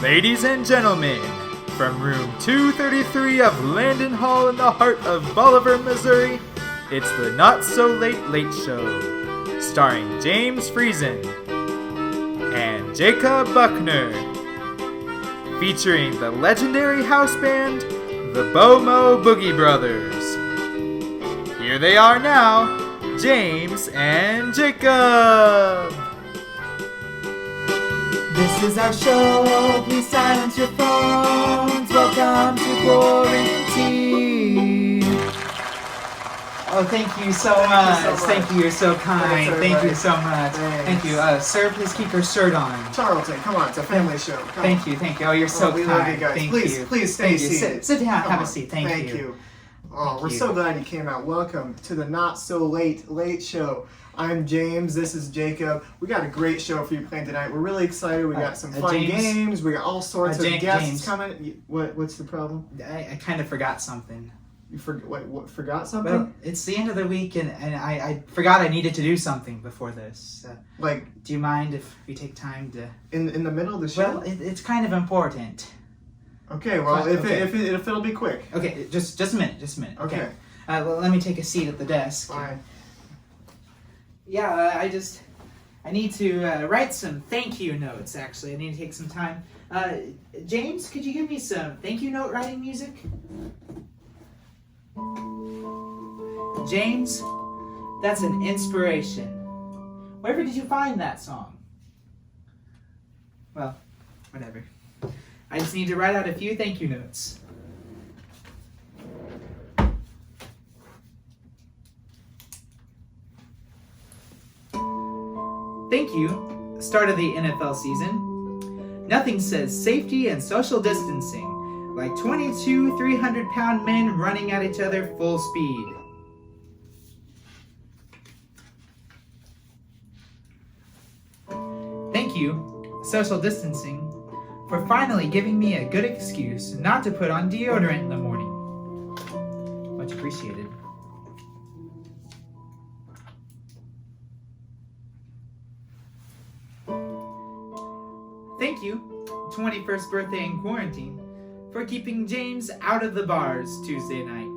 Ladies and gentlemen, from room 233 of Landon Hall in the heart of Bolivar, Missouri, it's the Not So Late Late Show, starring James Friesen and Jacob Buckner, featuring the legendary house band, the Bomo Boogie Brothers. Here they are now, James and Jacob. This is our show, please silence your phones. Welcome to Quarantine. Oh, thank you so much. Thank you, you're so kind. Thank you so much. Thank you. Sir, please keep your shirt on. Charlton, come on, it's a family show. Thank you. Oh, you're so kind. We love you guys. Thank please, you. Please stay seated. Sit down, have a seat. Thank you. Oh, we're so glad you came out. Welcome to the Not So Late Late Show. I'm James, this is Jacob. We got a great show for you planned tonight. We're really excited. We got some fun games. We got all sorts of guests coming. What's the problem? I kind of forgot something. You forgot something? Well, it's the end of the week, and I forgot I needed to do something before this. Do you mind if we take time to... In the middle of the show? Well, it's kind of important. Okay, well, if it'll be quick. Okay, just a minute. Okay. Well, let me take a seat at the desk. Fine. Yeah, I need to write some thank you notes, actually. I need to take some time. James, could you give me some thank you note writing music? James, that's an inspiration. Wherever did you find that song? Well, whatever. I just need to write out a few thank you notes. Thank you, start of the NFL season. Nothing says safety and social distancing like 22 300-pound men running at each other full speed. Thank you, social distancing, for finally giving me a good excuse not to put on deodorant in the morning. Much appreciated. Thank you, 21st birthday in quarantine, for keeping James out of the bars Tuesday night.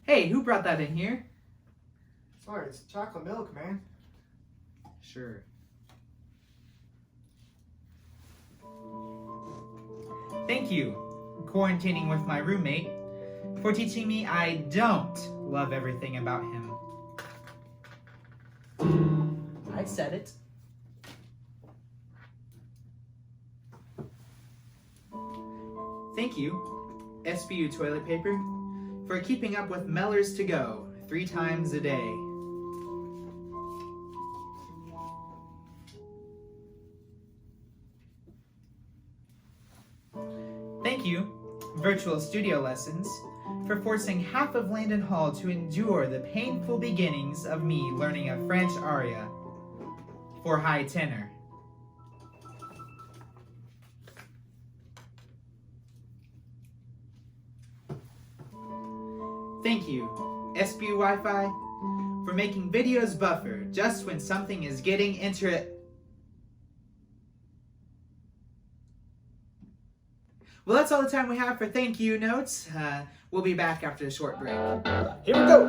Hey, who brought that in here? Sorry, it's chocolate milk, man. Sure. Thank you, quarantining with my roommate, for teaching me I don't love everything about him. I said it. Thank you, SBU toilet paper, for keeping up with Mellors to Go 3 times a day. Thank you, virtual studio lessons, for forcing half of Landon Hall to endure the painful beginnings of me learning a French aria for high tenor. Thank you, SBU Wi-Fi, for making videos buffer just when something is getting Well, that's all the time we have for thank you notes. We'll be back after a short break. Here we go!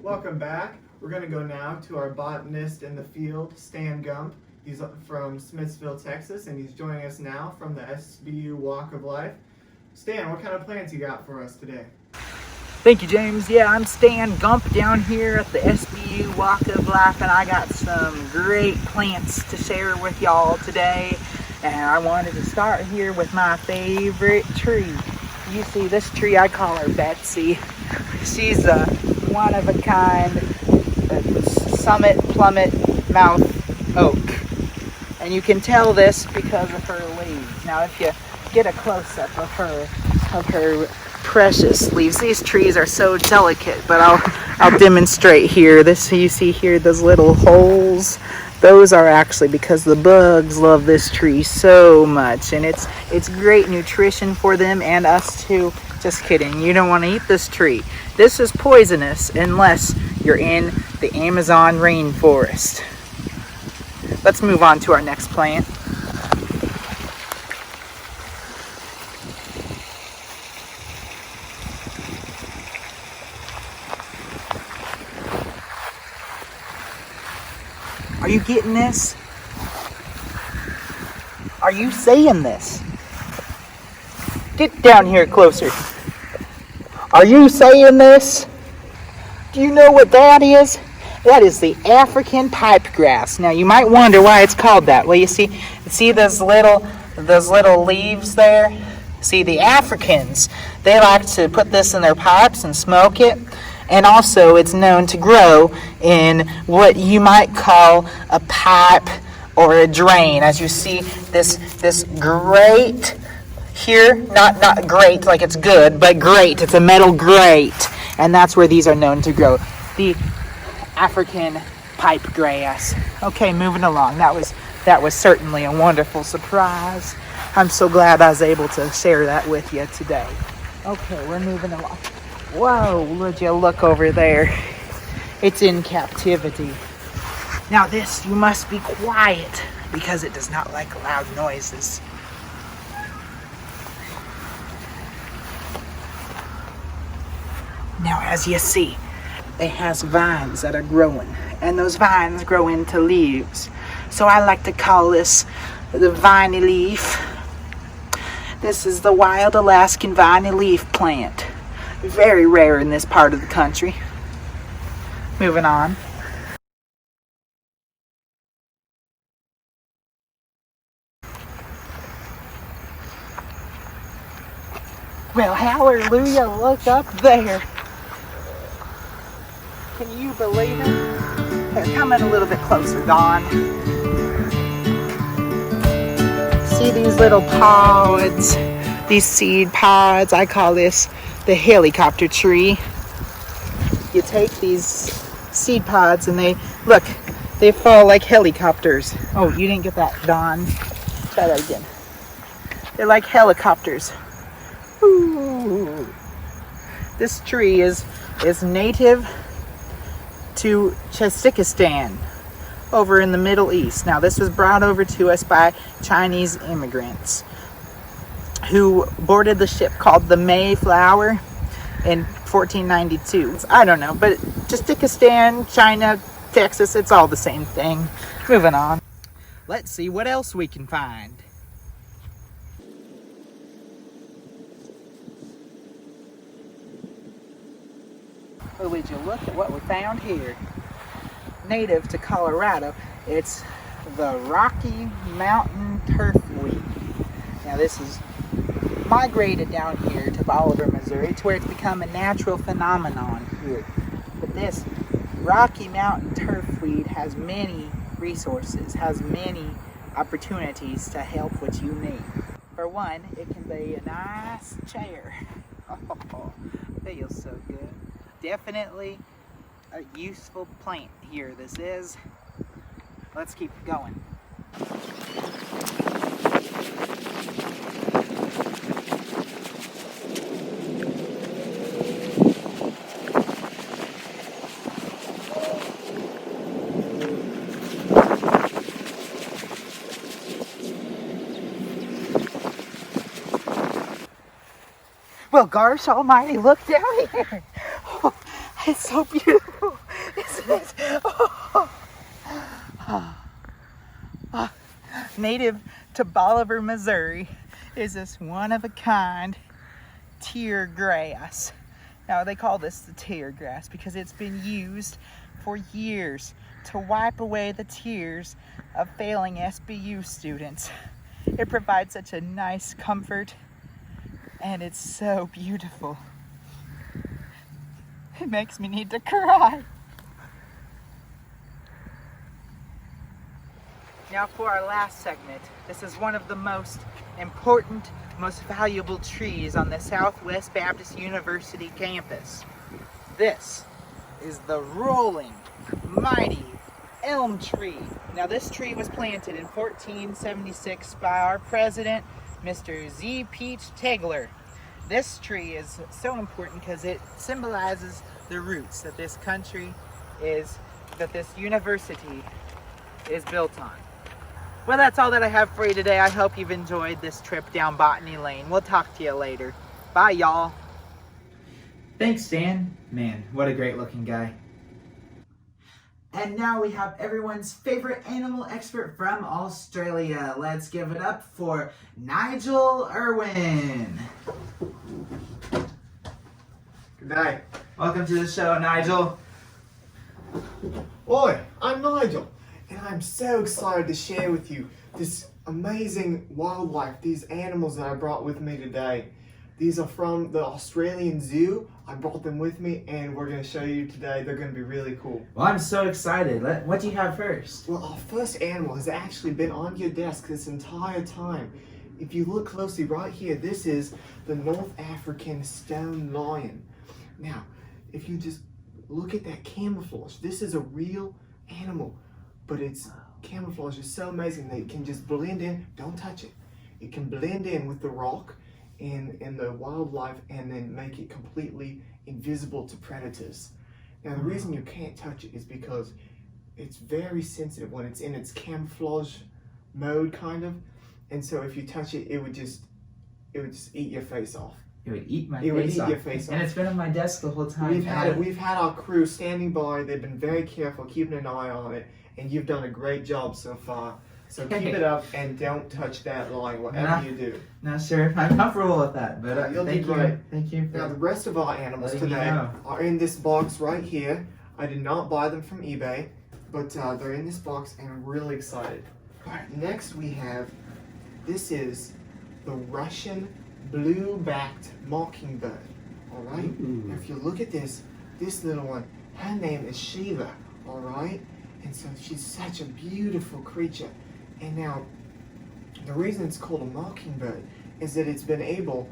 Welcome back. We're going to go now to our botanist in the field, Stan Gump. He's from Smithsville, Texas, and he's joining us now from the SBU Walk of Life. Stan, what kind of plans you got for us today? Thank you, James. Yeah, I'm Stan Gump down here at the SBU Walk of Life, and I got some great plants to share with y'all today. And I wanted to start here with my favorite tree. You see this tree, I call her Betsy. She's a one-of-a-kind summit plummet mouth oak. And you can tell this because of her leaves. Now if you get a close-up of her precious leaves. These trees are so delicate, but I'll demonstrate here. This, you see here, those little holes. Those are actually because the bugs love this tree so much, and it's great nutrition for them and us too. Just kidding. You don't want to eat this tree. This is poisonous unless you're in the Amazon rainforest. Let's move on to our next plant. Are you getting this? Are you saying this? Get down here closer. Are you saying this? Do you know what that is? That is the African pipegrass. Now you might wonder why it's called that. Well, you see those little leaves there? See, the Africans, they like to put this in their pipes and smoke it. And also it's known to grow in what you might call a pipe or a drain. As you see this grate here, not grate like it's good, but grate. It's a metal grate. And that's where these are known to grow. The African pipe grass. Okay, moving along. That was certainly a wonderful surprise. I'm so glad I was able to share that with you today. Okay, we're moving along. Whoa, would you look over there? It's in captivity. Now this, you must be quiet because it does not like loud noises. Now as you see, it has vines that are growing, and those vines grow into leaves. So I like to call this the viney leaf. This is the wild Alaskan viney leaf plant. Very rare in this part of the country. Moving on. Well, hallelujah, look up there. Can you believe it? Here, come in a little bit closer, Dawn. See these little pods, these seed pods? I call this the helicopter tree. You take these seed pods and they fall like helicopters. Oh, you didn't get that, Dawn. Try that again. They're like helicopters. Ooh. This tree is native to Tajikistan over in the Middle East. Now this was brought over to us by Chinese immigrants who boarded the ship called the Mayflower in 1492. I don't know, but Tajikistan, China, Texas, it's all the same thing. Moving on. Let's see what else we can find. Well, would you look at what we found here? Native to Colorado, it's the Rocky Mountain turfweed. Now this is migrated down here to Bolivar, Missouri, to where it's become a natural phenomenon here. But this Rocky Mountain turfweed has many resources, has many opportunities to help what you need. For one, it can be a nice chair. Oh, feels so good. Definitely a useful plant here, this is. Let's keep going. Well, gosh almighty, look down here. Oh, it's so beautiful, isn't it? Oh. Native to Bolivar, Missouri is this one-of-a-kind tear grass. Now, they call this the tear grass because it's been used for years to wipe away the tears of failing SBU students. It provides such a nice comfort, and it's so beautiful. It makes me need to cry. Now for our last segment, this is one of the most important, most valuable trees on the Southwest Baptist University campus. This is the rolling, mighty elm tree. Now this tree was planted in 1476 by our president, Mr. Z. Peach Tegler. This tree is so important because it symbolizes the roots that this country is, that this university is built on. Well, that's all that I have for you today. I hope you've enjoyed this trip down Botany Lane. We'll talk to you later. Bye, y'all. Thanks, Dan. Man, what a great looking guy. And now we have everyone's favorite animal expert from Australia. Let's give it up for Nigel Irwin. Good day. Welcome to the show, Nigel. Oi, I'm Nigel, and I'm so excited to share with you this amazing wildlife, these animals that I brought with me today. These are from the Australian Zoo. I brought them with me, and we're going to show you today. They're going to be really cool. Well, I'm so excited. What do you have first? Well, our first animal has actually been on your desk this entire time. If you look closely right here, this is the North African stone lion. Now, if you just look at that camouflage, this is a real animal, but its camouflage is so amazing that it can just blend in. Don't touch it. It can blend in with the rock and the wildlife and then make it completely invisible to predators. Now, the reason you can't touch it is because it's very sensitive when it's in its camouflage mode, kind of. And so if you touch it, it would just eat your face off. It would eat my It would face eat off. your face off. And it's been on my desk the whole time. We've had our crew standing by. They've been very careful, keeping an eye on it, and you've done a great job so far. So keep it up and don't touch that line, whatever you do. Not sure if I'm comfortable with that, but You'll thank do great. you. Thank you. Now the rest of our animals letting me today know. are in this box right here. I did not buy them from eBay, but they're in this box, and I'm really excited. All right, next we have, this is the Russian blue-backed mockingbird. All right. Now, if you look at this little one, her name is Sheila. All right, and so she's such a beautiful creature. And now, the reason it's called a mockingbird is that it's been able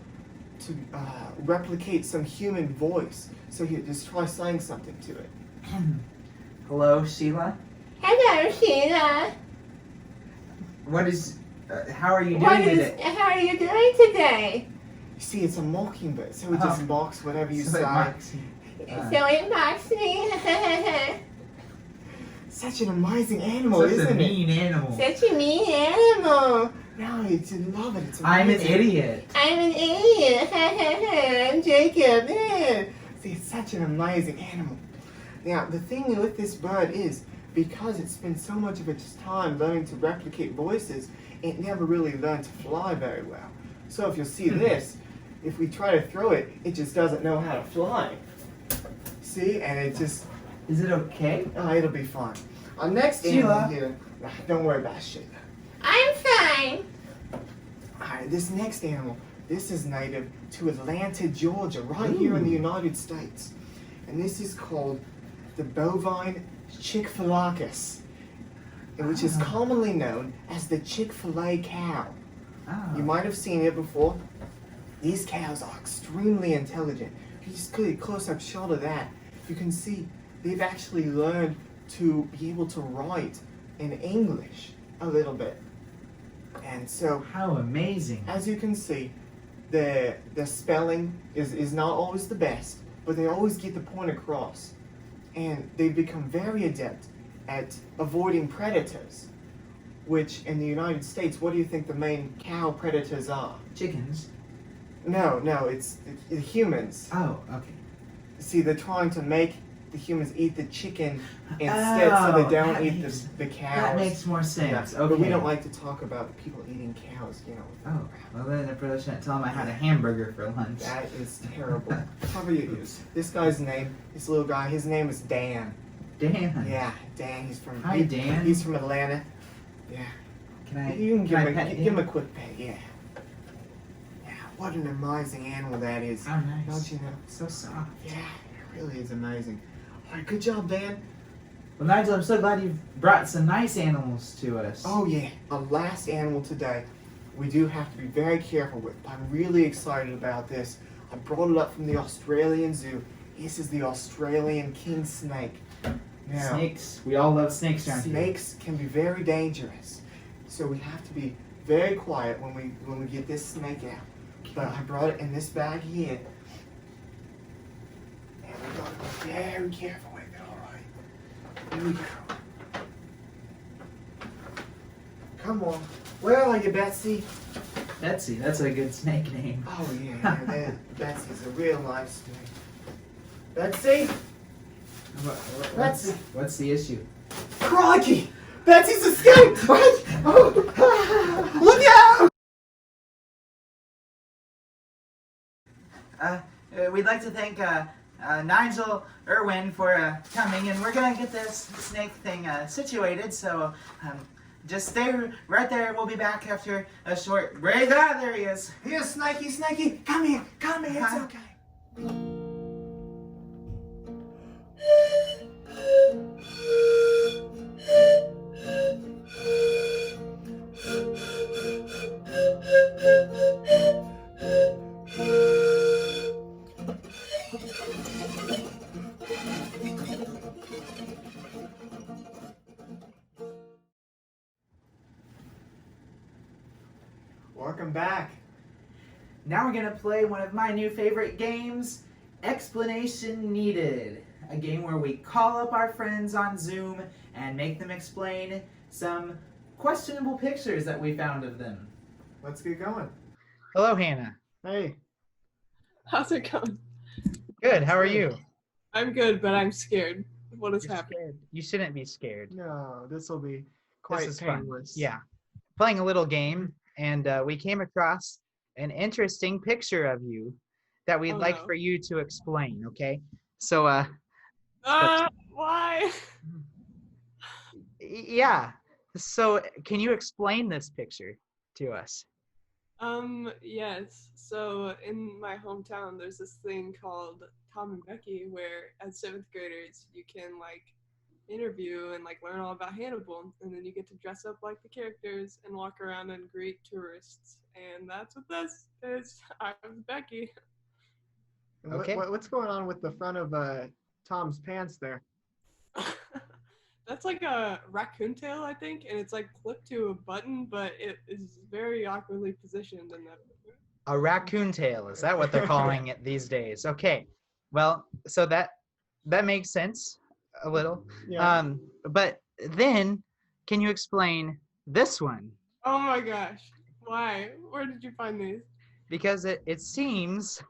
to replicate some human voice. So here, just try saying something to it. Hello, Sheila. Hello, Sheila. What is? How are you doing today? How are you doing today? You see, it's a mockingbird, so it just mocks whatever you So say. it mocks you. So it mocks me. Such an amazing animal, Such isn't a it? mean animal. Such a mean animal. No, it's love it. It's amazing. I'm an idiot. I'm an idiot. I'm Jacob. See, it's such an amazing animal. Now, the thing with this bird is, because it spends so much of its time learning to replicate voices, it never really learned to fly very well. So if you'll see this, if we try to throw it, it just doesn't know how to fly. See, and it just, Is it okay? it'll be fine. Our next Sheila. animal here, don't worry about Sheila. I'm fine. Alright, this next animal, this is native to Atlanta, Georgia, right here in the United States. And this is called the bovine Chick-fil-A, which is commonly known as the Chick-fil-A cow. Oh. You might have seen it before. These cows are extremely intelligent. If you just get a close-up shot of that, you can see they've actually learned to be able to write in English a little bit. And so, How amazing. as you can see, their spelling is not always the best, but they always get the point across. And they've become very adept at avoiding predators, which in the United States, what do you think the main cow predators are? Chickens. No, it's the humans. Oh, okay. See, they're trying to make the humans eat the chicken instead, so they don't that eat makes- the cows. That makes more sense. Yeah, Okay. But we don't like to talk about people eating cows, Oh, well then I probably shouldn't tell him I had a hamburger for lunch. That is terrible. Cover your ears. This guy's name, this little guy, his name is Dan. Dan. Yeah, Dan. He's from. Hi, Dan. He's from Atlanta. Yeah. Can I? You can I pet give him a quick pet. Yeah. Yeah. What an amazing animal that is. Oh, nice. Don't you know? So soft. Yeah. It really is amazing. All right. Good job, Dan. Well, Nigel, I'm so glad you've brought some nice animals to us. Oh yeah, our last animal today. We do have to be very careful with. I'm really excited about this. I brought it up from the Australian Zoo. This is the Australian king snake. Now, Snakes. We all love snakes around here. snakes can be very dangerous, so we have to be very quiet when we get this snake out. But I brought it in this bag here, and we gotta be very careful with it. All right, here we go. Come on, where are you, Betsy? Betsy, that's a good snake name. Oh yeah, Betsy's a real nice snake. Betsy, What's the issue? crikey, Betsy's escaped! Right? Oh, look out! We'd like to thank Nigel Irwin for coming, and we're gonna get this snake thing situated. So just stay right there. We'll be back after a short break. Ah, there he is. Here, Snakey, come here, it's okay. Welcome back. Now we're gonna play one of my new favorite games, Explanation Needed. A game where we call up our friends on Zoom and make them explain some questionable pictures that we found of them. Let's get going. Hello, Hannah. Hey. How's it going? Good. How are you? I'm good, but I'm scared. What is You're happening? scared. You shouldn't be scared. No, this will be quite This is fun. painless. Yeah. Playing a little game, and we came across an interesting picture of you that we'd Oh, like no. for you to explain, okay? So, Why? yeah. So, can you explain this picture to us? Yes. So in my hometown, there's this thing called Tom and Becky, where as 7th graders, you can like interview and like learn all about Hannibal, and then you get to dress up like the characters and walk around and greet tourists. And that's what this is. I'm Becky. And Okay. What's going on with the front of Tom's pants there? That's like a raccoon tail, I think, and it's like clipped to a button, but it is very awkwardly positioned in that. A raccoon tail, is that what they're calling it these days? Okay. Well, so that makes sense a little. Yeah. But then can you explain this one? Oh my gosh. Why? Where did you find these? Because it seems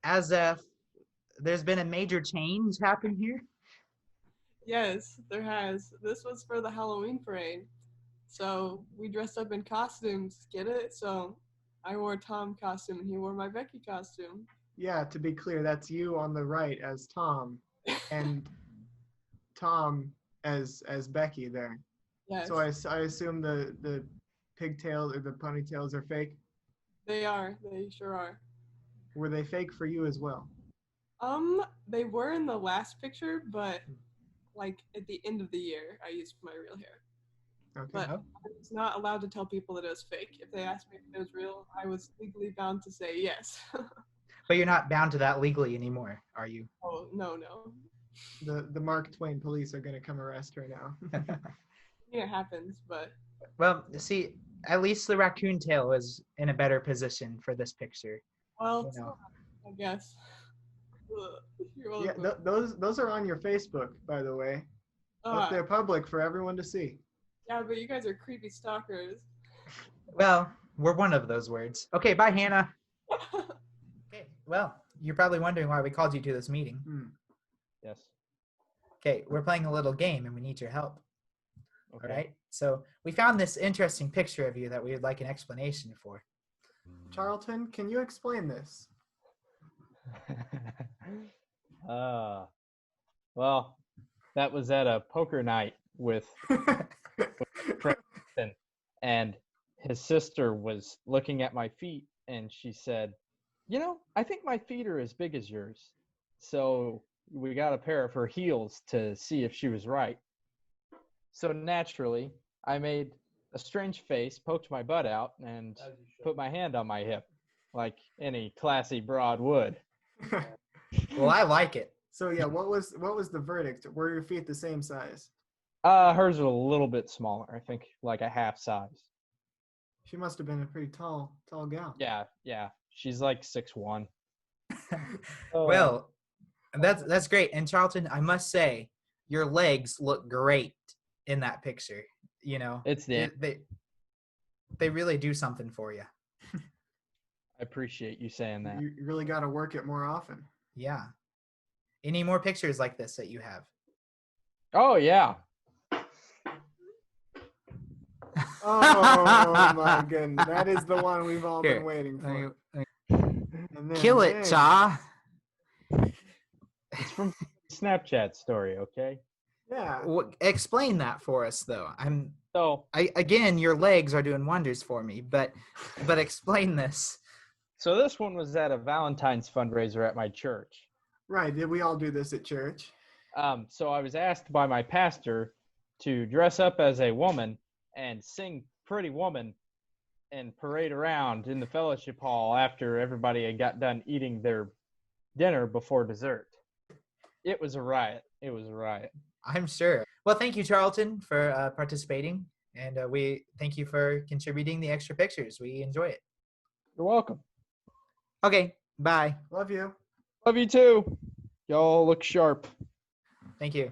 as if there's been a major change happen here. Yes, there has. This was for the Halloween parade. So we dressed up in costumes. Get it? So I wore a Tom costume and he wore my Becky costume. Yeah, to be clear, that's you on the right as Tom, and Tom as Becky there. Yes, So I assume the pigtails or the ponytails are fake. they are. They sure are. Were they fake for you as well? They were in the last picture, but like at the end of the year, I used my real hair. Okay. But I was not allowed to tell people that it was fake. If they asked me if it was real, I was legally bound to say yes. But you're not bound to that legally anymore, are you? Oh, no. The Mark Twain police are gonna come arrest her now. Yeah, it happens, but Well, see, at least the raccoon tail is in a better position for this picture. well, You it's know. not, I guess. Ugh, you're Yeah, welcome. those are on your Facebook, by the way. But they're public for everyone to see. Yeah, but you guys are creepy stalkers. Well, we're one of those words. Okay, bye, Hannah. Okay, well, you're probably wondering why we called you to this meeting. Yes. Okay, we're playing a little game and we need your help. Okay. All right? So we found this interesting picture of you that we would like an explanation for. Charlton, can you explain this? Well, that was at a poker night with Princeton, and his sister was looking at my feet, and she said, I think my feet are as big as yours. So we got a pair of her heels to see if she was right. So naturally, I made a strange face, poked my butt out, and put my hand on my hip, like any classy broad would. Well, I like it. So yeah, what was the verdict? Were your feet the same size? Hers are a little bit smaller. I think like a half size. She must have been a pretty tall gal. Yeah. She's like 6'1". Well, that's great. And Charlton, I must say, your legs look great in that picture. You know, It's the they really do something for you. I appreciate you saying that. You really got to work it more often. Yeah. Any more pictures like this that you have? Oh yeah. Oh my goodness, that is the one we've all Here, been waiting for. And then Kill it, this. Cha. It's from Snapchat story, okay? Yeah. Explain that for us, though. So Again, your legs are doing wonders for me, but explain this. So this one was at a Valentine's fundraiser at my church. Right. Did we all do this at church? So I was asked by my pastor to dress up as a woman and sing Pretty Woman and parade around in the fellowship hall after everybody had got done eating their dinner before dessert. It was a riot. I'm sure. Well, thank you, Charlton, for participating, and we thank you for contributing the extra pictures. We enjoy it. You're welcome. Okay, bye. Love you. Love you too. Y'all look sharp. Thank you.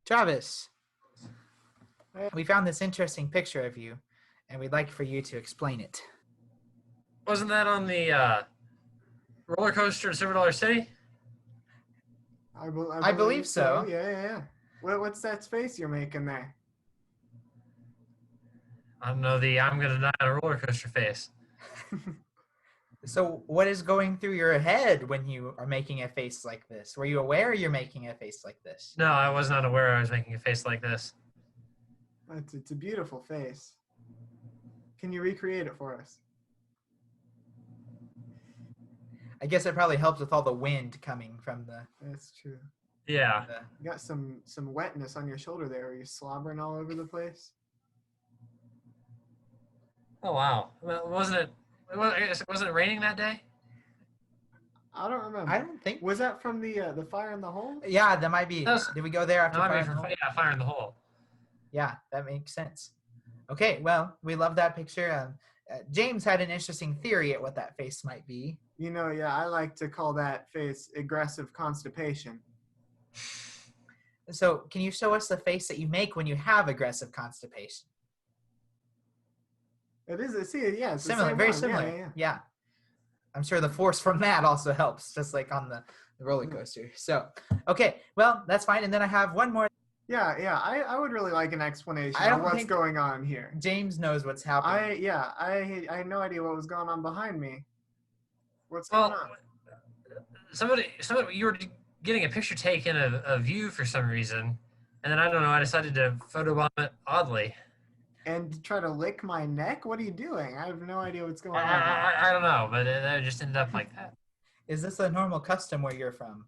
Travis, we found this interesting picture of you, and we'd like for you to explain it. Wasn't that on the roller coaster in Silver Dollar City? I believe so. Yeah. What's that face you're making there? I don't know, the I'm gonna die on a roller coaster face. So what is going through your head when you are making a face like this? Were you aware you're making a face like this? No, I was not aware I was making a face like this. It's a beautiful face. Can you recreate it for us? I guess it probably helps with all the wind coming from the... That's true. Yeah. You got some wetness on your shoulder there. Are you slobbering all over the place? Oh wow. Well, wasn't it raining that day? I don't remember. I don't think... Was that from the fire in the hole? Yeah, that might be. Did we go there after fire? Yeah, fire in the hole. Yeah, that makes sense. Okay, well, we love that picture. James had an interesting theory at what that face might be. You know, yeah, I like to call that face aggressive constipation. So, can you show us the face that you make when you have aggressive constipation? It is. See, yeah, it's Similar, the same very one. similar. Yeah. I'm sure the force from that also helps, just like on the roller coaster. So, okay, well, that's fine. And then I have one more. Yeah. I would really like an explanation I don't of what's think going on here. James knows what's happening. I had no idea what was going on behind me. What's going on? Somebody, you were getting a picture taken of you for some reason, and then I don't know, I decided to photobomb it oddly. And try to lick my neck? What are you doing? I have no idea what's going on. I don't know, but it just ended up like that. Is this a normal custom where you're from?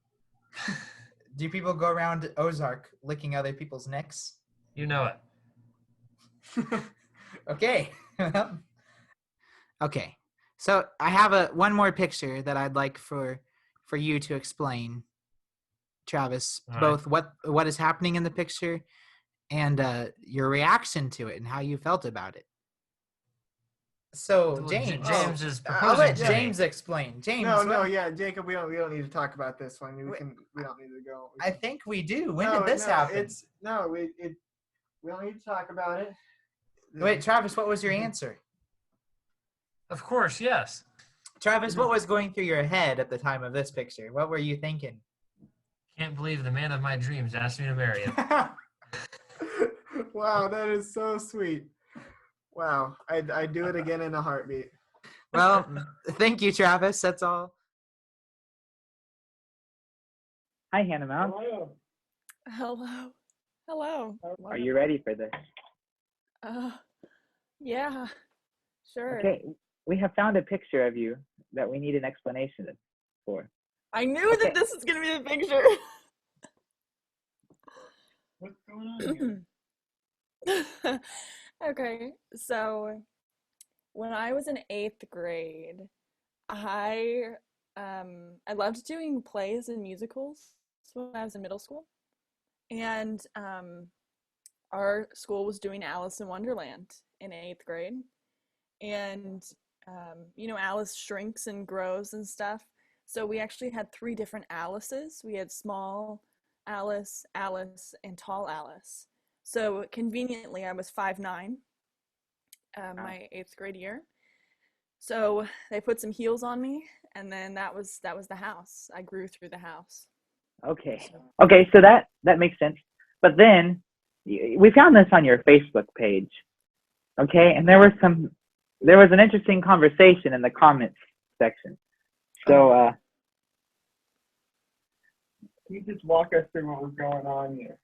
Do people go around Ozark licking other people's necks? You know it. Okay. Okay. So I have one more picture that I'd like for you to explain, Travis, All right. both what is happening in the picture and your reaction to it and how you felt about it. So Well, James, James is I'll let proposing to me. James explain. James, Yeah, Jacob, we don't need to talk about this one. We don't need to go. I think we do. When did this happen? We don't need to talk about it. Wait, Travis, what was your answer? Of course, yes. Travis, what was going through your head at the time of this picture? What were you thinking? Can't believe the man of my dreams asked me to marry him. Wow, that is so sweet. Wow, I'd do it again in a heartbeat. Well, thank you, Travis. That's all. Hi, Hannah Mount. Hello. Are you ready for this? Yeah, sure. Okay, we have found a picture of you that we need an explanation for. I knew that this was going to be the picture. What's going on here? Okay, so when I was in 8th grade, I I loved doing plays and musicals when I was in middle school, and our school was doing Alice in Wonderland in 8th grade, and Alice shrinks and grows and stuff. So we actually had three different Alices. We had small Alice, Alice, and tall Alice. So conveniently, I was 5'9", my 8th grade year. So they put some heels on me, and then that was the house. I grew through the house. Okay. Okay, so that makes sense. But then we found this on your Facebook page. Okay, and there was an interesting conversation in the comments section. So Can you just walk us through what was going on here?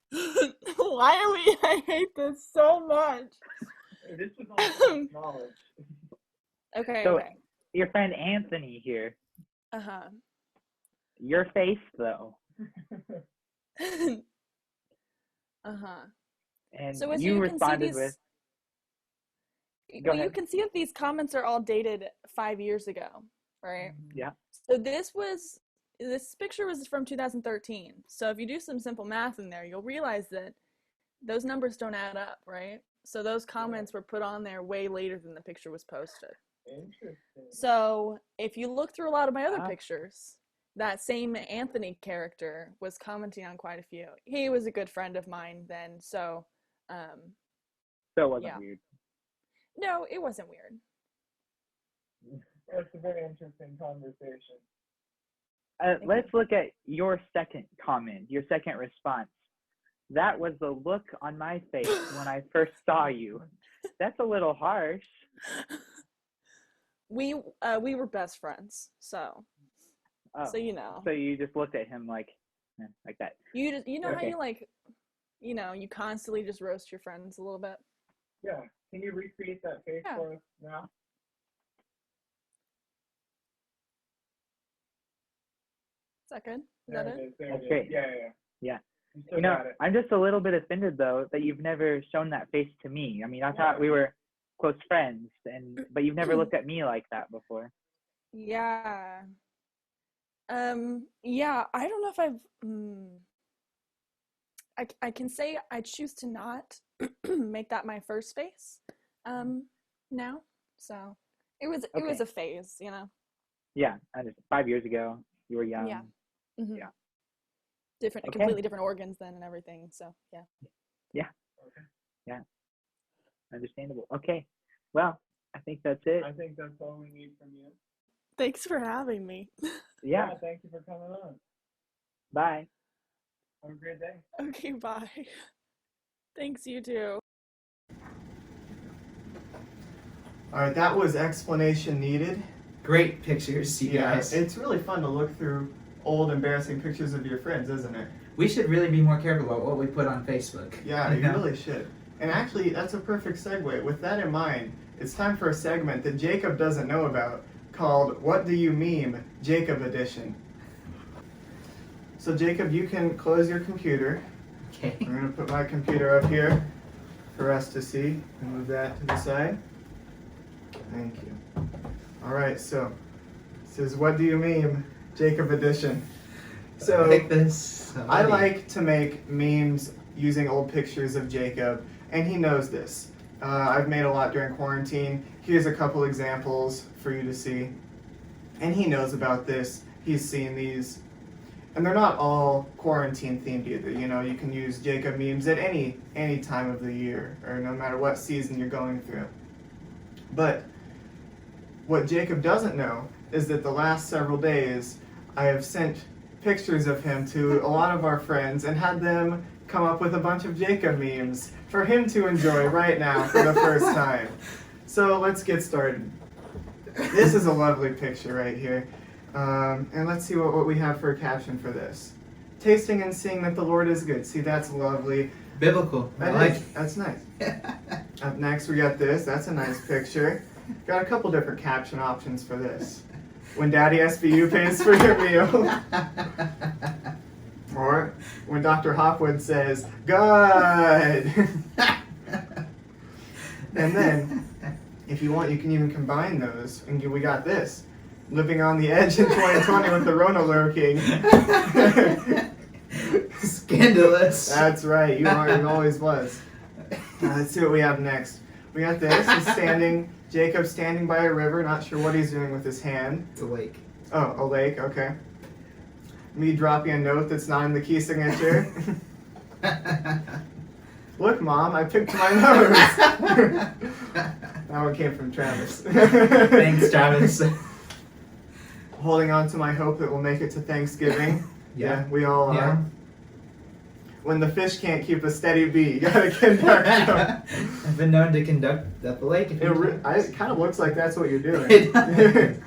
Why are we? I hate this so much. This is all knowledge. Okay. So okay. your friend Anthony here. Uh-huh. Your face though. Uh-huh. And So as you you can see responded these, with well, you ahead. can see that these comments are all dated 5 years ago, right? Yeah. So this picture was from 2013. So if you do some simple math in there, you'll realize that those numbers don't add up, right? So those comments were put on there way later than the picture was posted. Interesting. So if you look through a lot of my other pictures, that same Anthony character was commenting on quite a few. He was a good friend of mine then, so So it wasn't yeah. weird. No, it wasn't weird. That's a very interesting conversation. Let's look at your second comment, your second response. That was the look on my face when I first saw you. That's a little harsh. We were best friends, so Oh, so you know. So you just looked at him like that. You just how Okay. you you constantly just roast your friends a little bit. Yeah. Can you recreate that face Yeah. for us now? Is that good? Is There that it it? is. There That's it is. great. Yeah. You still You know, got it. I'm just a little bit offended though that you've never shown that face to me. I mean, I thought we were close friends, but you've never looked at me like that before. Yeah. Yeah, I don't know if I can say I choose to not make that my first face now. So it was Okay. a phase, Yeah, 5 years ago, you were young. Yeah. Mm-hmm. Yeah. Different, Okay. completely different organs then and everything. So yeah. Yeah. Yeah. Understandable. Okay. Well, I think that's it. I think that's all we need from you. Thanks for having me. Yeah. Thank you for coming on. Bye. Have a great day. Okay, bye. Thanks, you too. All right, that was explanation needed. Great pictures, you guys. It's really fun to look through old, embarrassing pictures of your friends, isn't it? We should really be more careful about what we put on Facebook. Yeah, you really should. And actually, that's a perfect segue. With that in mind, it's time for a segment that Jacob doesn't know about called What Do You Meme? Jacob Edition. So Jacob, you can close your computer. Okay. I'm going to put my computer up here for us to see and move that to the side. Thank you. All right, so this is What Do You Meme? Jacob Edition. So I like this. I like to make memes using old pictures of Jacob, and he knows this. I've made a lot during quarantine. Here's a couple examples for you to see. And he knows about this. He's seen these. And they're not all quarantine themed either. You can use Jacob memes at any time of the year, or no matter what season you're going through. But what Jacob doesn't know is that the last several days I have sent pictures of him to a lot of our friends and had them come up with a bunch of Jacob memes for him to enjoy right now for the first time. So let's get started. This is a lovely picture right here. And let's see what we have for a caption for this. Tasting and seeing that the Lord is good. See, that's lovely. Biblical. That's nice. Up next we got this. That's a nice picture. Got a couple different caption options for this. When Daddy SVU pays for your meal. Or when Dr. Hopwood says, good. And then, if you want, you can even combine those. And we got this. Living on the edge in 2020 with the Rona lurking. Scandalous. That's right. You are. It always was. Let's see what we have next. We got this. Jacob standing by a river. Not sure what he's doing with his hand. The lake. Oh, a lake. Okay. Me dropping a note that's not in the key signature. Look, Mom, I picked my nose. That one came from Travis. Thanks, Travis. Holding on to my hope that we'll make it to Thanksgiving. Yeah. We all are. Yeah. When the fish can't keep a steady beat, you gotta conduct them. I've been known to conduct at the lake. It kind of looks like that's what you're doing. It does.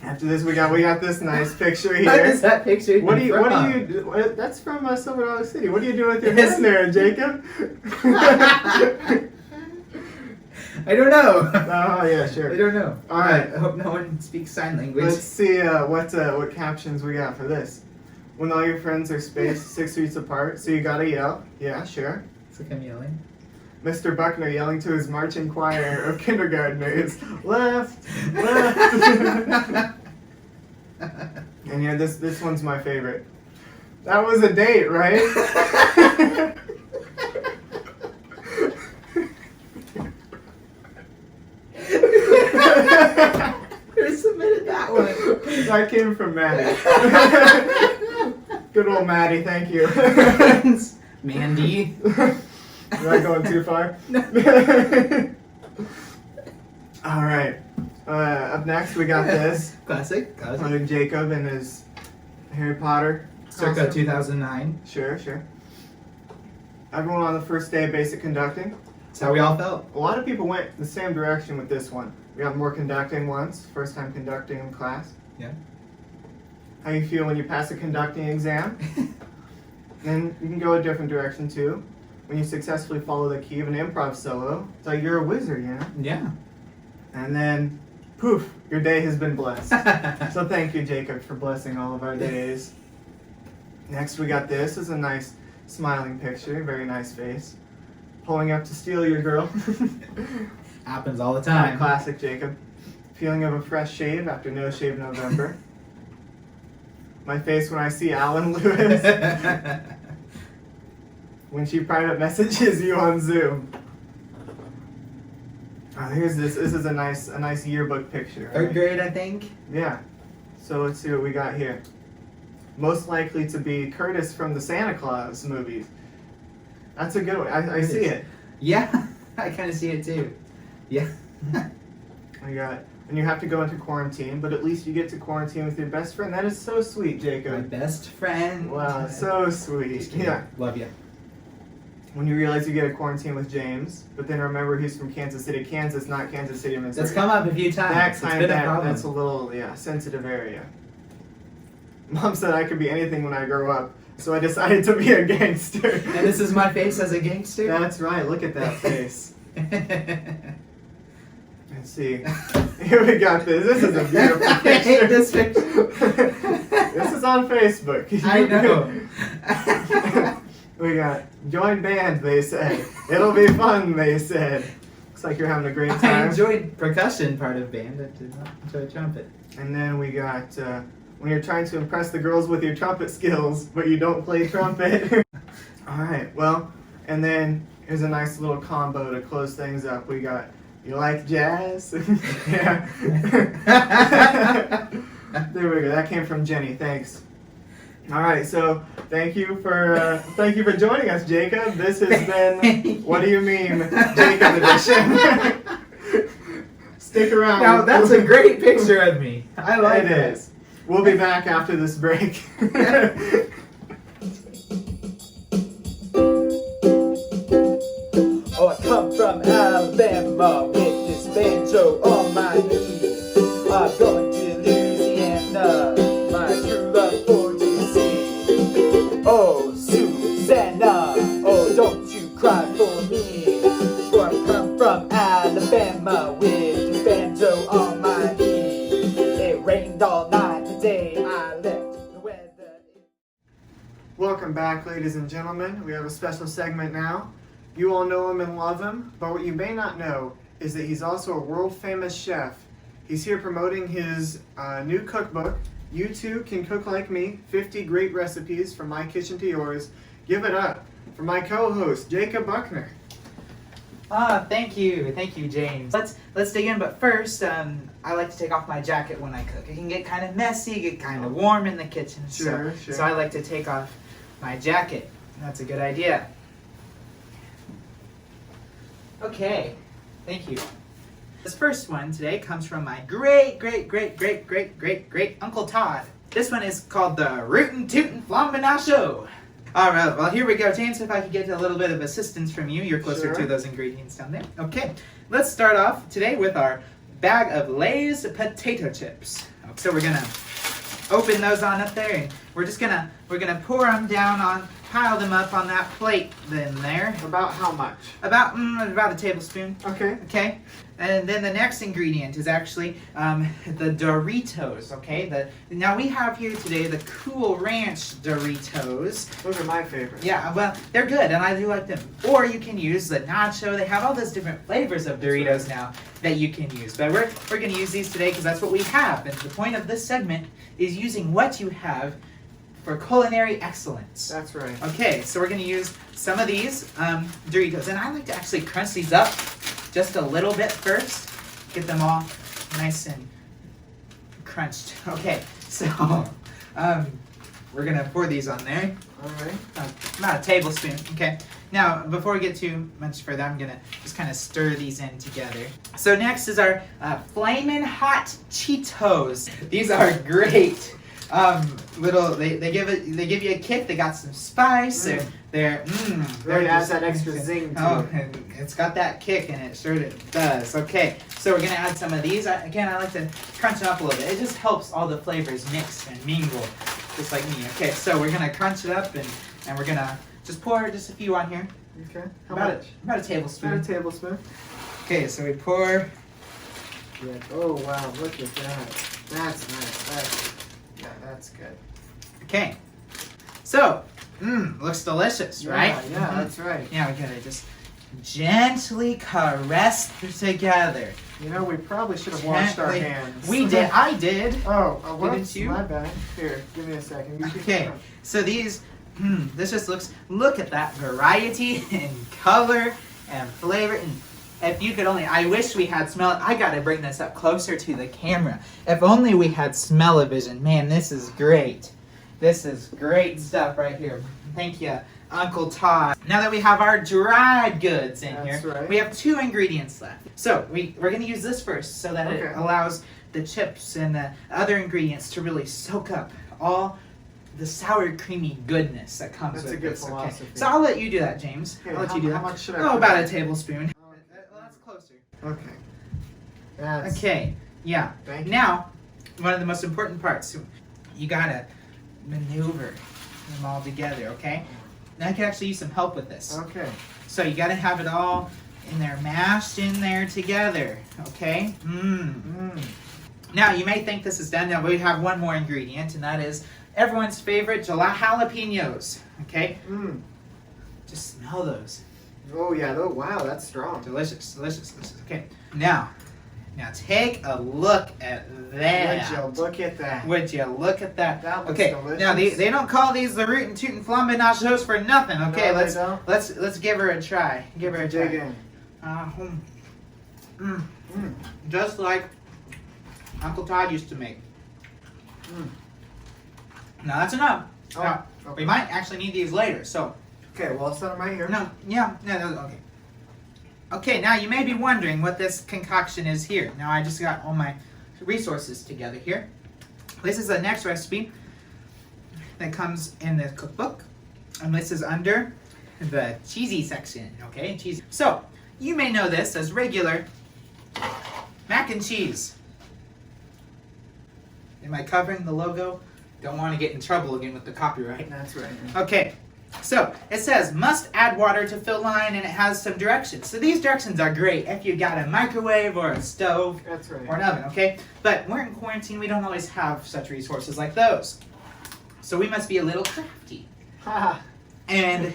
After this, we got this nice picture here. What is that picture? What do you? That's from Silver Dollar City. What are you doing with your hand there, Jacob? I don't know. Oh yeah, sure. I don't know. All right. I hope no one speaks sign language. Let's see what captions we got for this. When all your friends are spaced 6 feet apart, so you gotta yell. Yeah, sure. It's like I'm yelling. Mr. Buckner yelling to his marching choir of kindergartners, left, left. And yeah, this one's my favorite. That was a date, right? Who submitted that one? That came from Maddie. Good old Maddie, thank you. Mandy. Am I going too far? All right. Up next, we got this. Classic. Jacob and his Harry Potter. Circa costume. 2009. Sure. Everyone on the first day of basic conducting. That's how we all felt. A lot of people went the same direction with this one. We got more conducting once. First time conducting in class. Yeah. How you feel when you pass a conducting exam? And you can go a different direction too. When you successfully follow the key of an improv solo, it's like you're a wizard, you know? Yeah. And then, poof, your day has been blessed. So thank you, Jacob, for blessing all of our days. Next, we got this. This is a nice smiling picture, very nice face. Pulling up to steal your girl. Happens all the time. Classic, Jacob. Feeling of a fresh shave after No Shave November. My face when I see Alan Lewis. When she private messages you on Zoom. Here's this. This is a nice yearbook picture. Third grade, I think. Yeah. So let's see what we got here. Most likely to be Curtis from the Santa Claus movies. That's a good one. I see it. Yeah, I kind of see it too. Yeah. I got it. And you have to go into quarantine, but at least you get to quarantine with your best friend. That is so sweet, Jacob. My best friend. Wow, so sweet. Yeah. Love you. When you realize you get a quarantine with James, but then remember he's from Kansas City, Kansas, not Kansas City, Missouri. That's come up a few times. That's a little, sensitive area. Mom said I could be anything when I grow up, so I decided to be a gangster. And this is my face as a gangster? That's right, look at that face. Let's see. Here we got this. This is a beautiful I picture. hate this picture. This is on Facebook. I know. We got join band, they said. It'll be fun, they said. Looks like you're having a great I time. enjoyed percussion part of band. I did not enjoy trumpet. And then we got when you're trying to impress the girls with your trumpet skills, but you don't play trumpet. All right, well, and then here's a nice little combo to close things up. We got you like jazz? Yeah. There we go. That came from Jenny. Thanks. All right, so thank you for joining us, Jacob. This has been What Do You Mean, Jacob edition. Stick around. Now that's a great picture of me. I like it. that. Is. We'll be back after this break. Oh, I come from Alabama with this banjo on my knee. I'm going to Louisiana, my true love for to see. Oh, Susanna, oh, don't you cry for me. For I come from Alabama with this banjo on my knee. It rained all night the day I left the weather. Welcome back, ladies and gentlemen. We have a special segment now. You all know him and love him, but what you may not know is that he's also a world-famous chef. He's here promoting his new cookbook, You Too Can Cook Like Me, 50 Great Recipes from My Kitchen to Yours. Give it up for my co-host, Jacob Buckner. Thank you, James. Let's dig in, but first, I like to take off my jacket when I cook. It can get kind of messy, get kind of warm in the kitchen. Sure. So I like to take off my jacket. That's a good idea. Okay, thank you. This first one today comes from my great Uncle Todd. This one is called the Rootin' Tootin' Flambinacho. Alright, well here we go. James, if I could get a little bit of assistance from you. You're closer to those ingredients down there. Okay, let's start off today with our bag of Lay's potato chips. So we're gonna open those on up there, and we're gonna pour them down pile them up on that plate then there. About how much? About a tablespoon. Okay. Okay. And then the next ingredient is actually the Doritos, okay? Now we have here today the Cool Ranch Doritos. Those are my favorites. Yeah, well, they're good, and I do like them. Or you can use the Nacho. They have all those different flavors of Doritos now that you can use. But we're going to use these today because that's what we have. And the point of this segment is using what you have for culinary excellence. That's right. Okay, so we're going to use some of these Doritos. And I like to actually crunch these up just a little bit first. Get them all nice and crunched. Okay, so we're going to pour these on there. All right. About a tablespoon. Okay. Now, before we get too much further, I'm going to just kind of stir these in together. So next is our Flamin' Hot Cheetos. These are great. They give you a kick. They got some spice. They're adds that extra zing to it. And it's got that kick, and it sure does. Okay, so we're gonna add some of these. I like to crunch it up a little bit. It just helps all the flavors mix and mingle, just like me. Okay, so we're gonna crunch it up, and we're gonna just pour just a few on here. Okay. How About much? About a tablespoon. About a tablespoon. Okay, so we pour. Good. Oh wow, look at that. That's nice. That's good. Okay, so looks delicious, right? Yeah, that's right. Yeah, we gotta just gently caress together. You know, we probably should have washed our hands. We did. I did. Oh, didn't you? My bad. Here, give me a second. Okay, so these, this just look at that variety in color and flavor. And if you could only, I wish we had smell. I gotta bring this up closer to the camera. If only we had smell-o-vision. Man, this is great. This is great stuff right here. Thank you, Uncle Todd. Now that we have our dried goods in here, right. we have 2 ingredients left. So we're going to use this first so that it allows the chips and the other ingredients to really soak up all the sour, creamy goodness that comes with this. That's a good philosophy. Okay. So I'll let you do that, James. Okay, I'll let you do that. How much should I Oh, put about in? a tablespoon. Well, that's closer. Okay. Okay, yeah. Thank you. Now, one of the most important parts, you gotta maneuver them all together, okay? Now I can actually use some help with this. Okay. So you gotta have it all in there, mashed in there together, okay? Now you may think this is done. Now we have one more ingredient, and that is everyone's favorite jalapenos, okay? Just smell those. Oh yeah. Oh wow, that's strong. Delicious. Okay. Now take a look at that. Would you look at that? Would you look at that? That looks okay. delicious. Now they don't call these the Rootin' Tootin' Flambinachos for nothing. Okay, No, they don't? let's give her a try. Give her a Dig try. in. Just like Uncle Todd used to make. Now that's enough. Oh, Now, okay. we might actually need these later. So Okay, well I'll set them right here. no, okay. Okay, now you may be wondering what this concoction is here. Now I just got all my resources together here. This is the next recipe that comes in the cookbook, and this is under the cheesy section, okay? Cheesy. So, you may know this as regular mac and cheese. Am I covering the logo? Don't want to get in trouble again with the copyright. That's right. Okay, so it says must add water to fill line, and it has some directions. So these directions are great if you got a microwave or a stove That's right. or an oven, okay? But we're in quarantine, we don't always have such resources like those. So we must be a little crafty. Ha. And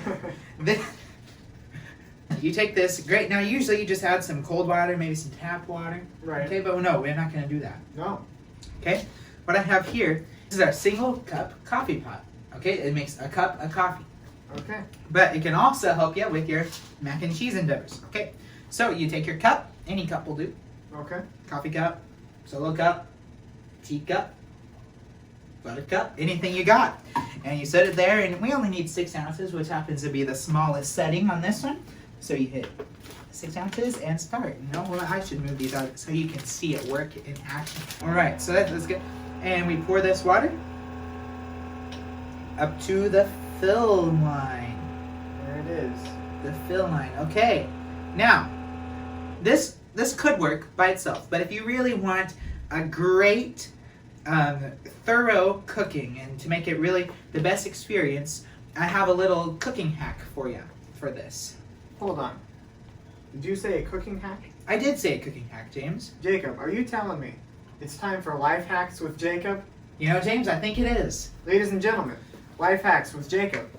you take this great. Now, usually you just add some cold water, maybe some tap water. Right. Okay, but no, we're not going to do that. No. Okay, what I have here, this is our single cup coffee pot. Okay, it makes a cup of coffee. Okay. But it can also help you with your mac and cheese endeavors. Okay, so you take your cup, any cup will do. Okay. Coffee cup, solo cup, tea cup, butter cup, anything you got. And you set it there, and we only need 6 ounces, which happens to be the smallest setting on this one. So you hit 6 ounces and start. You know, well, I should move these out so you can see it work in action. All right, so that's good. And we pour this water up to the fill line. There it is. The fill line. Okay. Now, this could work by itself, but if you really want a great, thorough cooking and to make it really the best experience, I have a little cooking hack for you for this. Hold on. Did you say a cooking hack? I did say a cooking hack, James. Jacob, are you telling me it's time for life hacks with Jacob? You know, James, I think it is. Ladies and gentlemen, life hacks with Jacob.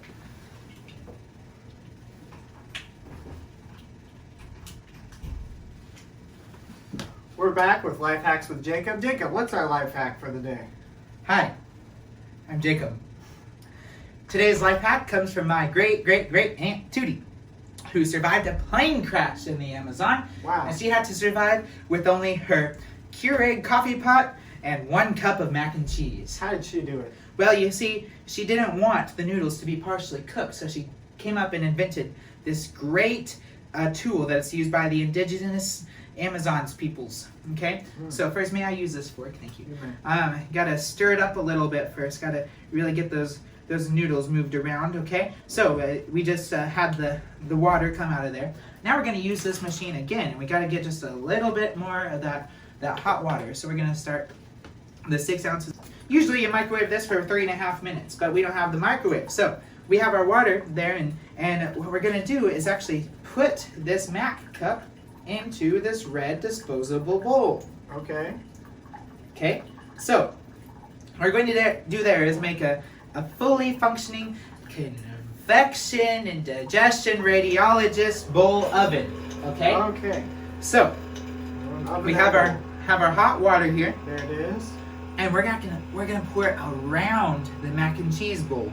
We're back with life hacks with Jacob. Jacob, what's our life hack for the day? Hi, I'm Jacob. Today's life hack comes from my great Aunt Tootie, who survived a plane crash in the Amazon. Wow. And she had to survive with only her Keurig coffee pot and 1 cup of mac and cheese. How did she do it? Well, you see, she didn't want the noodles to be partially cooked, so she came up and invented this great tool that's used by the indigenous Amazon's peoples. Okay? So first, may I use this fork? Thank you. Gotta stir it up a little bit first. Gotta really get those noodles moved around. Okay? So we just had the water come out of there. Now we're gonna use this machine again, and we gotta get just a little bit more of that hot water. So we're gonna start the 6 ounces. Usually you microwave this for 3.5 minutes, but we don't have the microwave. So we have our water there, and what we're gonna do is actually put this mac cup into this red disposable bowl. Okay. Okay, so what we're going to do there is make a fully functioning convection and digestion radiologist bowl oven. Okay. Okay. So we have our hot water here, There it is. and we're gonna pour it around the mac and cheese bowl,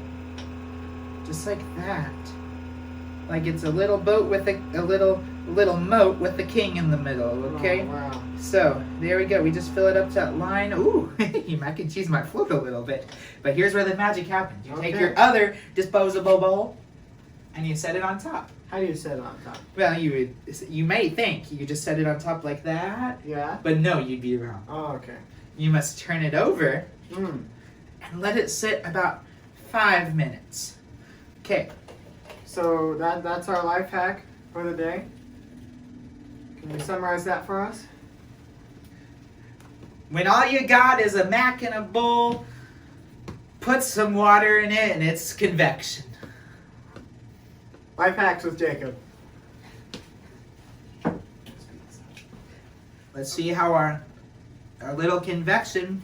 just like that. Like it's a little boat with a little moat with the king in the middle, okay? Oh, wow. So, there we go. We just fill it up to that line. Ooh, your mac and cheese might float a little bit. But here's where the magic happens. You take your other disposable bowl and you set it on top. How do you set it on top? Well, you may think you could just set it on top like that, Yeah. but no, you'd be wrong. Oh, okay. You must turn it over Mm. and let it sit about 5 minutes. Okay. So that's our life hack for the day. Can you summarize that for us? When all you got is a mac in a bowl, put some water in it and it's convection. Life hacks with Jacob. Let's see how our little convection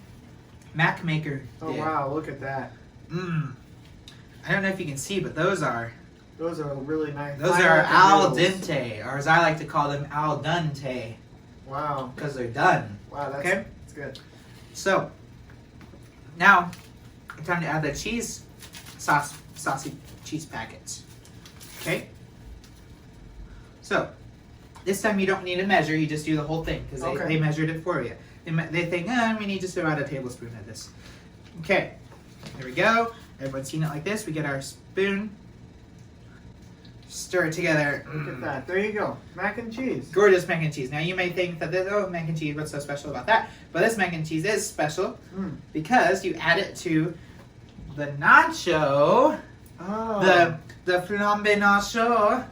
mac maker Oh did. wow, look at that. I don't know if you can see, but those are really nice. Those fine are looking al noodles. dente, or as I like to call them, al dente, Wow. because they're done. Wow, that's, Okay. that's good. So now, time to add the cheese saucy cheese packets. Okay. So this time you don't need to measure; you just do the whole thing because Okay. they measured it for you. They think, we need just about a tablespoon of this. Okay. There we go. Everyone's seen it like this. We get our spoon. Stir it together. Look at that. There you go. Mac and cheese. Gorgeous mac and cheese. Now you may think that this, mac and cheese, what's so special about that? But this mac and cheese is special because you add it to the nacho, Oh. the flambe nacho.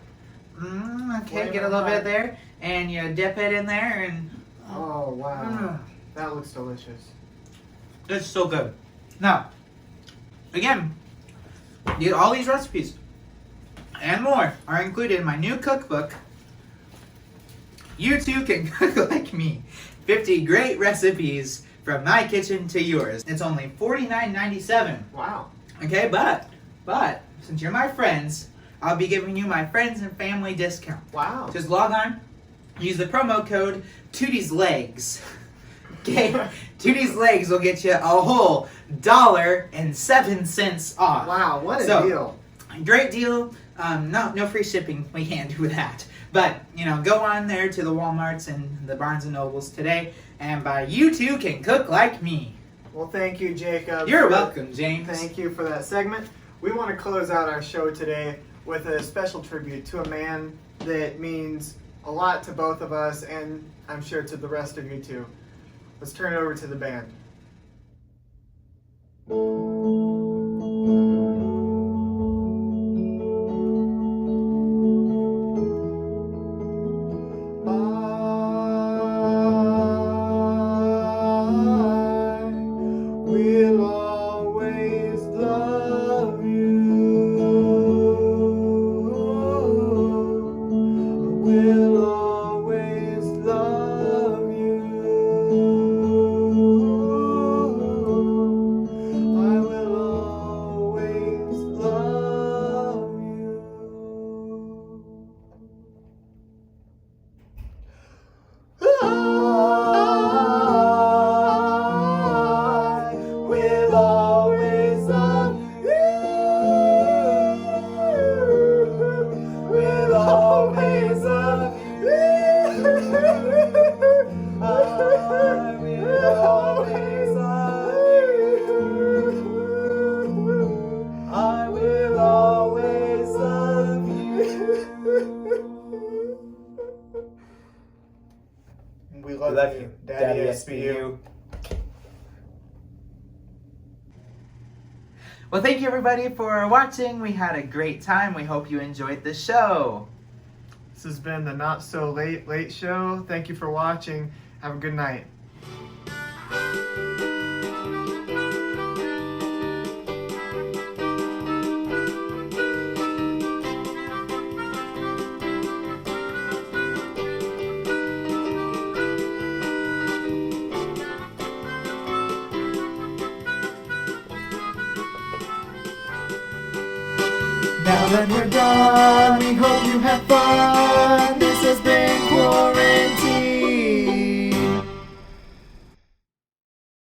Okay, Flavor get a little bit hot. there, and you dip it in there, and Oh wow. That looks delicious. it's so good. Now, again, all these recipes and more are included in my new cookbook. You too can cook like me. 50 great recipes from my kitchen to yours. It's only $49.97. Wow. Okay, but since you're my friends, I'll be giving you my friends and family discount. Wow. Just log on, use the promo code Tootie'sLegs. Okay? Tootie's Legs will get you a whole $1.07 off. Wow, what a deal. Great deal. No free shipping. We can't do that. But, go on there to the Walmarts and the Barnes & Nobles today and buy. You too can cook like me. Well, thank you, Jacob. You're welcome, James. Thank you for that segment. We want to close out our show today with a special tribute to a man that means a lot to both of us and I'm sure to the rest of you too. Let's turn it over to the band. We love you, Daddy SBU. Well, thank you everybody for watching. We had a great time. We hope you enjoyed the show. This has been the Not So Late Show. Thank you for watching. Have a good night. Now that we're done, we hope you have fun.